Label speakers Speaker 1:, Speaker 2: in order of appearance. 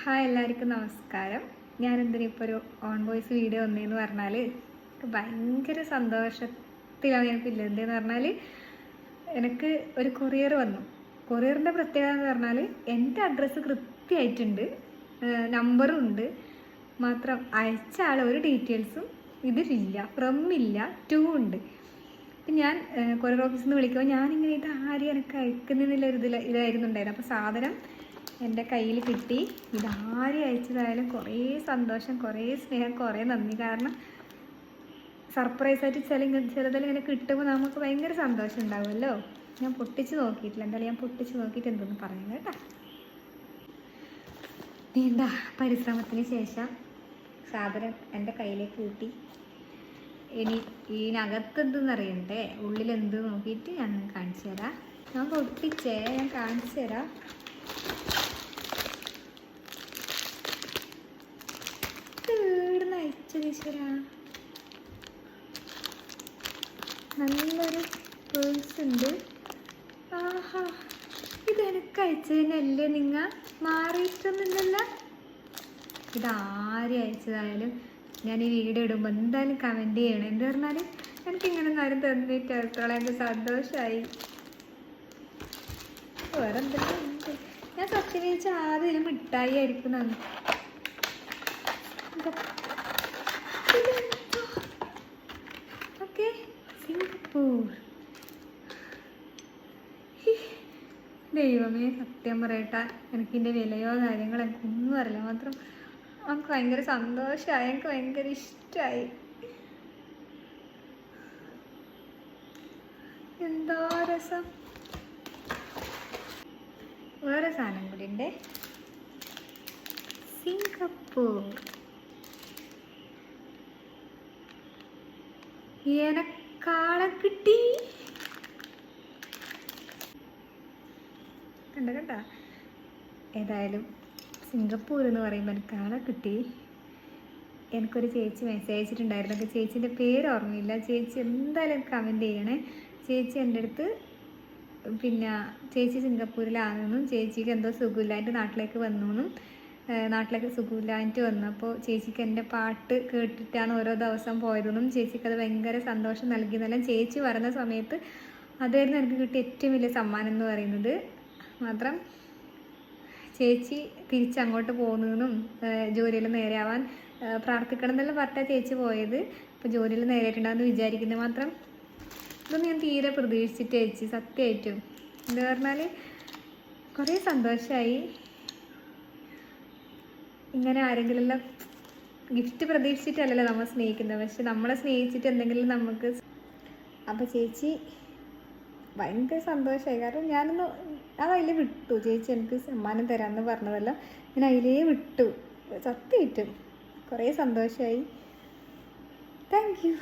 Speaker 1: Hi, എല്ലാവർക്കും നമസ്കാരം. ഞാനെന്തിനിപ്പോൾ ഒരു ഓൺ വോയിസ് വീഡിയോ വന്നതെന്ന് പറഞ്ഞാൽ ഭയങ്കര സന്തോഷത്തിലാണ് എനിക്കില്ല. എന്തെന്ന് പറഞ്ഞാൽ എനിക്ക് ഒരു കൊറിയർ വന്നു. കൊറിയറിൻ്റെ പ്രത്യേകത എന്ന് പറഞ്ഞാൽ എൻ്റെ അഡ്രസ്സ് കൃത്യമായിട്ടുണ്ട്, നമ്പറും ഉണ്ട്. മാത്രം അയച്ച ആൾ ഒരു ഡീറ്റെയിൽസും ഇതിലില്ല, ഫ്രം ഇല്ല, ടു ഉണ്ട്. അപ്പം ഞാൻ കൊറിയർ ഓഫീസിൽ നിന്ന് വിളിക്കുമ്പോൾ ഞാനിങ്ങനെ ഇത് ആരും എനിക്ക് അയക്കുന്നതിനുള്ളൊരു ഇതായിരുന്നു ഉണ്ടായിരുന്നു. അപ്പോൾ സാധനം എൻ്റെ കയ്യിൽ കിട്ടി. ഇതാരും അയച്ചതായാലും കുറേ സന്തോഷം, കുറേ സ്നേഹം, കുറേ നന്ദി. കാരണം സർപ്രൈസായിട്ട് ചിലതിലിങ്ങനെ കിട്ടുമ്പോൾ നമുക്ക് ഭയങ്കര സന്തോഷം ഉണ്ടാവുമല്ലോ. ഞാൻ പൊട്ടിച്ച് നോക്കിയിട്ടില്ല, എന്തായാലും ഞാൻ പൊട്ടിച്ച് നോക്കിയിട്ട് എന്തൊന്നും പറയാം കേട്ടോ. നീണ്ട പരിശ്രമത്തിന് ശേഷം സാധനം എൻ്റെ കയ്യിലേക്ക് കൂട്ടി. ഇനി ഇതിനകത്ത് എന്തെന്നറിയണ്ടേ, ഉള്ളിലെന്ത് നോക്കിയിട്ട് ഞാൻ കാണിച്ചു തരാം. ഞാൻ പൊട്ടിച്ചേ, ഞാൻ കാണിച്ചു തരാം. ഈശ്വരാ, നല്ലൊരു പേഴ്സ് ഉണ്ട്. ആഹാ, ഇതെനിക്ക് അയച്ചതിനല്ലേ നിങ്ങൾ മാറിയിട്ടൊന്നുമില്ലല്ലോ. ഇതാരും അയച്ചതായാലും ഞാൻ ഈ വീഡിയോ ഇടുമ്പോൾ എന്തായാലും കമൻറ്റ് ചെയ്യണം. എന്ത് പറഞ്ഞാൽ എനിക്കിങ്ങനെ നേരം തന്നിട്ട് അടുത്തോളം എനിക്ക് സന്തോഷമായി. വേറെ എന്തെങ്കിലും ഉണ്ട്. ഞാൻ സത്യം വെച്ചാൽ ആദ്യം മിഠായി ആയിരിക്കുന്നതാണ്. സിംഗപ്പൂർ. ദൈവമേ, സത്യം പറയട്ടെ, എനിക്കിൻ്റെ വിലയോ കാര്യങ്ങളോ എനിക്കൊന്നും അറിയില്ല. മാത്രം നമുക്ക് ഭയങ്കര സന്തോഷമായി, എനിക്ക് ഭയങ്കര ഇഷ്ടമായി. എന്താ രസം. വേറെ സാധനം കൂടി ഉണ്ട്. സിംഗപ്പൂർ. എനക്കാളെ കിട്ടി. കണ്ട ഏതായാലും സിംഗപ്പൂർ എന്ന് പറയുമ്പോൾ എനിക്കാളെ കിട്ടി. എനിക്കൊരു ചേച്ചി മെസ്സേജ് അയച്ചിട്ടുണ്ടായിരുന്നു. അപ്പോൾ ചേച്ചീൻ്റെ പേര് ഓർമ്മയില്ല. ചേച്ചി എന്തായാലും കമൻറ്റ് ചെയ്യണേ. ചേച്ചി എൻ്റെ അടുത്ത് ചേച്ചി സിംഗപ്പൂരിലാണെന്നും ചേച്ചിക്ക് എന്തോ സുഖമില്ലായിട്ട് നാട്ടിലേക്ക് വന്നു നാട്ടിലേക്ക് സുഖമില്ലായിട്ട് വന്നപ്പോൾ ചേച്ചിക്ക് എൻ്റെ പാട്ട് കേട്ടിട്ടാണ് ഓരോ ദിവസം പോയതെന്നും ചേച്ചിക്ക് അത് ഭയങ്കര സന്തോഷം നൽകിയെന്നെല്ലാം ചേച്ചി പറഞ്ഞ സമയത്ത് അതായിരുന്നു എനിക്ക് കിട്ടിയ ഏറ്റവും വലിയ സമ്മാനം എന്ന് പറയുന്നത്. മാത്രം ചേച്ചി തിരിച്ചങ്ങോട്ട് പോകുന്നതെന്നും ജോലിയിൽ നേരെയാവാൻ പ്രാർത്ഥിക്കണം എന്നെല്ലാം പറഞ്ഞാൽ ചേച്ചി പോയത്. അപ്പോൾ ജോലിയിൽ നേരെയായിട്ടുണ്ടാകുമെന്ന് വിചാരിക്കുന്നത്. മാത്രം ഇതൊന്നും ഞാൻ തീരെ പ്രതീക്ഷിച്ചിട്ട് ചേച്ചി സത്യമായിട്ടും എന്താ പറഞ്ഞാൽ കുറേ സന്തോഷമായി. ഇങ്ങനെ ആരെങ്കിലെല്ലാം ഗിഫ്റ്റ് പ്രതീക്ഷിച്ചിട്ടല്ലല്ലോ നമ്മൾ സ്നേഹിക്കുന്നത്, പക്ഷെ നമ്മളെ സ്നേഹിച്ചിട്ട് എന്തെങ്കിലും നമുക്ക്. അപ്പോൾ ചേച്ചി ഭയങ്കര സന്തോഷമായി. കാരണം ഞാൻ അതിലേ വിട്ടു. ചേച്ചി എനിക്ക് സമ്മാനം തരാമെന്ന് പറഞ്ഞതല്ലോ, ഞാൻ അതിലേ വിട്ടു. സത്യമായിട്ടും കുറേ സന്തോഷമായി. Thank you.